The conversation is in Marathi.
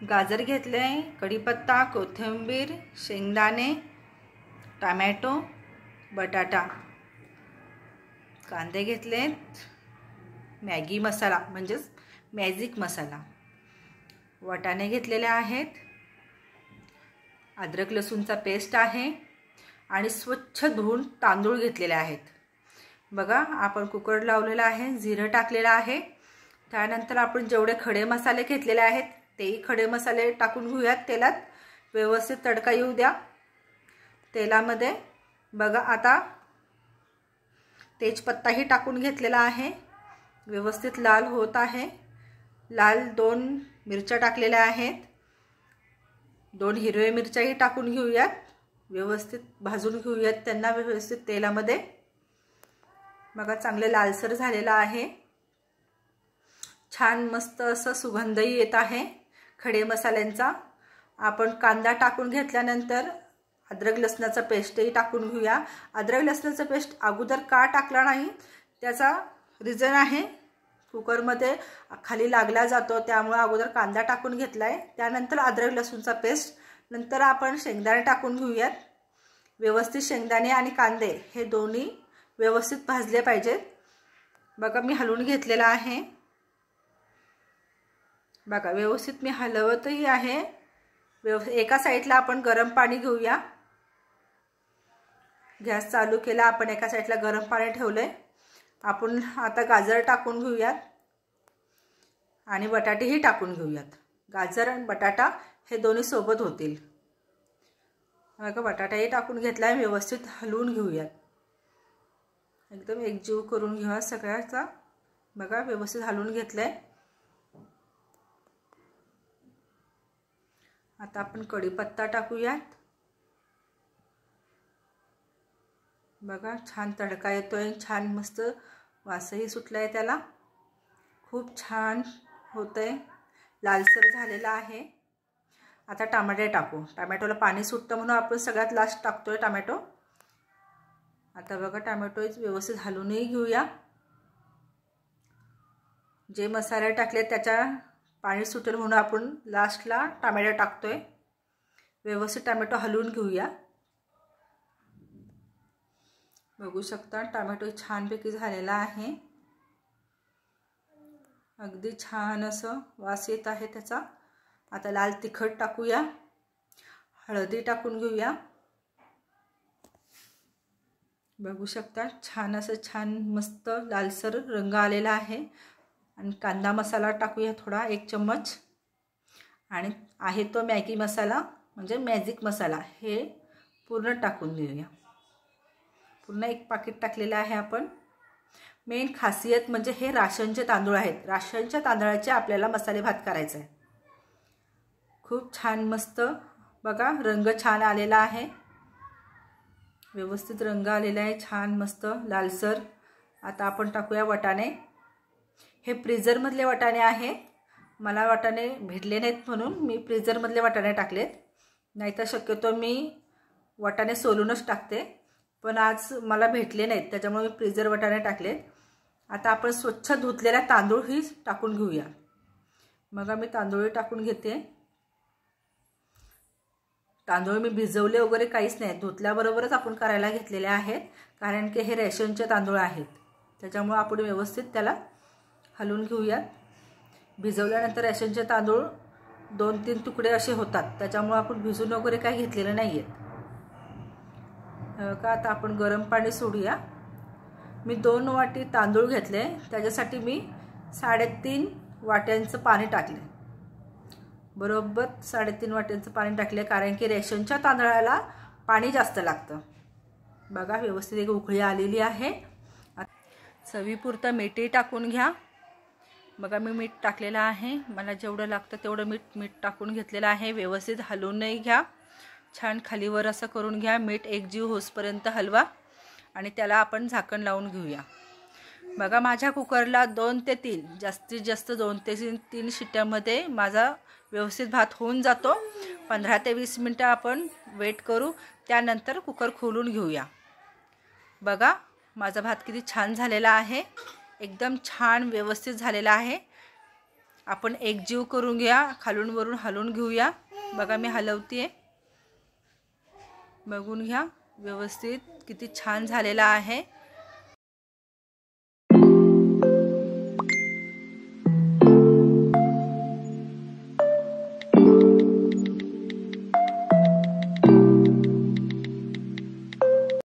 गाजर घेतले, कढीपत्ता, कोथिंबीर, शेंगदाणे, टोमॅटो, बटाटा, कांदे घेतलेत, मॅगी मसाला म्हणजेच मॅजिक मसाला, वाटाणे घेतलेले आहेत, अद्रक लसूणचा पेस्ट आहे आणि स्वच्छ धुवून तांदूळ घेतलेले आहेत। बघा आपण कुकर लावलेला आहे, जिरं टाकलेलं आहे। त्यानंतर आपण जेवढे खडे मसाले घेतलेले आहेत तेही खडे मसाले टाकून घेऊयात। तेलात व्यवस्थित तडका येऊ द्या तेलामध्ये। बघा आता तेजपत्ताही टाकून घेतलेला आहे, व्यवस्थित लाल होत आहे। लाल 2 मिरच्या टाकलेल्या आहेत, 2 हिरव्या मिरच्याही टाकून घेऊयात, व्यवस्थित भाजून घेऊयात त्यांना व्यवस्थित तेलामध्ये। बघा चांगले लालसर झालेला आहे, छान मस्त असं सुगंधही येत आहे खडे मसाल्यांचा। आपण कांदा टाकून घेतल्यानंतर अद्रक लसणाचा पेस्टही टाकून घेऊया। अद्रक लसणाचा पेस्ट अगोदर का टाकला नाही त्याचा रिझन आहे, कुकरमध्ये खाली लागला जातो त्यामुळे अगोदर कांदा टाकून घेतलाय, त्यानंतर अद्रक लसूणचा पेस्ट, नंतर आपण शेंगदाणे टाकून घेऊयात। व्यवस्थित शेंगदाणे आणि कांदे हे दोन्ही व्यवस्थित भाजले पाहिजेत। बघा मी हलवून घेतलेला आहे, बघा व्यवस्थित मी हलवतही आहे। एका साईडला आपण गरम पाणी घेऊया, गॅस चालू केला, आपण एका साईडला गरम पाणी ठेवले। आपण आता गाजर टाकून घेऊयात आणि बटाटेही टाकून घेऊयात। गाजर आणि बटाटा हे दोन्ही सोबत होतील। बघा बटाटाही टाकून घेतलाय, व्यवस्थित हलवून घेऊयात, एकदम एकजीव करून घेऊया सगळ्याचा। बघा व्यवस्थित हलवून घेतलंय। आता आपण कढीपत्ता टाकूयात। बघा छान तडका येतोय, छान मस्त वासही सुटलाय त्याला, खूप छान होतंय, लालसर झालेला आहे। आता टमाटे टाकू, टोमॅटोला पाणी सुटतं म्हणून आपण सगळ्यात लास्ट टाकतोय टोमॅटो। आता बघा टोमॅटो व्यवस्थित हलवूनही घेऊया। जे मसाले टाकले त्याच्या पाणी सुटेल म्हणून आपण लास्टला टोमॅटो टाकतोय। व्यवस्थित टोमॅटो हलवून घेऊया। बघू शकता टोमॅटो छानपैकी झालेला आहे, अगदी छान असं वास येत आहे त्याचा। आता लाल तिखट टाकूया, हळदी टाकून घेऊया। बघू शकता छान असं छान मस्त लालसर रंग आलेला आहे। आणि कांदा मसाला टाकूया थोडा 1 चम्मच, आणि आहे तो मॅगी मसाला म्हणजे मॅजिक मसाला हे पूर्ण टाकून देऊया। पूर्ण 1 पाकिट टाकलेलं आहे आपण। मेन खासियत म्हणजे हे राशनचे तांदूळ आहेत, राशनच्या तांदळाचे आपल्याला मसाले भात करायचा आहे। खूप छान मस्त बघा रंग छान आलेला आहे, व्यवस्थित रंग आलेला आहे, छान मस्त लालसर। आता आपण टाकूया वाटाणे, हे फ्रीजरमधले वाटाणे आहेत, मला वाटाणे भेटले नाहीत म्हणून मी फ्रीजरमधले वाटाणे टाकलेत, नाहीतर शक्यतो मी वाटाणे सोलूनच टाकते, पण आज मला भेटले नाहीत त्याच्यामुळे मी फ्रीजर वाटाणे टाकलेत। आता आपण स्वच्छ धुतलेला तांदूळही टाकून घेऊया। मग मी तांदूळ टाकून घेते। तांदूळ मी भिजवले वगैरे काहीच नाही, धुतल्याबरोबरच आपण करायला घेतलेले आहेत, कारण की हे रेशनचे तांदूळ आहेत त्याच्यामुळे आपण व्यवस्थित त्याला हलवून घेऊया। भिजवल्यानंतर रेशनचे तांदूळ 2-3 तुकडे असे होतात, त्याच्यामुळे आपण भिजून वगैरे काही घेतलेलं नाही आहे। का आता आपण गरम पाणी सोडूया। मी 2 वाटी तांदूळ घेतले, त्याच्यासाठी मी 3.5 वाट्यांचं पाणी टाकले, बरोबर 3.5 वाट्यांचं पाणी टाकले, कारण की रेशनच्या तांदळाला पाणी जास्त लागतं। बघा व्यवस्थित एक उकळी आलेली आहे। चवीपुरतं मीठही टाकून घ्या। बघा मी मीठ टाकलेलं आहे, मला जेवढं लागतं तेवढं मीठ टाकून घेतलेलं आहे। व्यवस्थित हलवूनही घ्या, छान खालीवर असं करून घ्या, मीठ एकजीव होसपर्यंत हलवा आणि त्याला आपण झाकण लावून घेऊया। बघा माझ्या कुकरला 2 ते 3 जास्तीत जास्त 2 ते 3 शिट्ट्यामध्ये माझा व्यवस्थित भात होऊन जातो। 15 ते 20 मिनिटं आपण वेट करू, त्यानंतर कुकर खोलून घेऊया। बघा माझा भात किती छान झालेला आहे, एकदम छान व्यवस्थित झालेला आहे। आपण एकजीव करून घ्या, खालून वरून हलवून घेऊया. बघा मी हलवते, बघून घ्या व्यवस्थित किती छान झालेला आहे.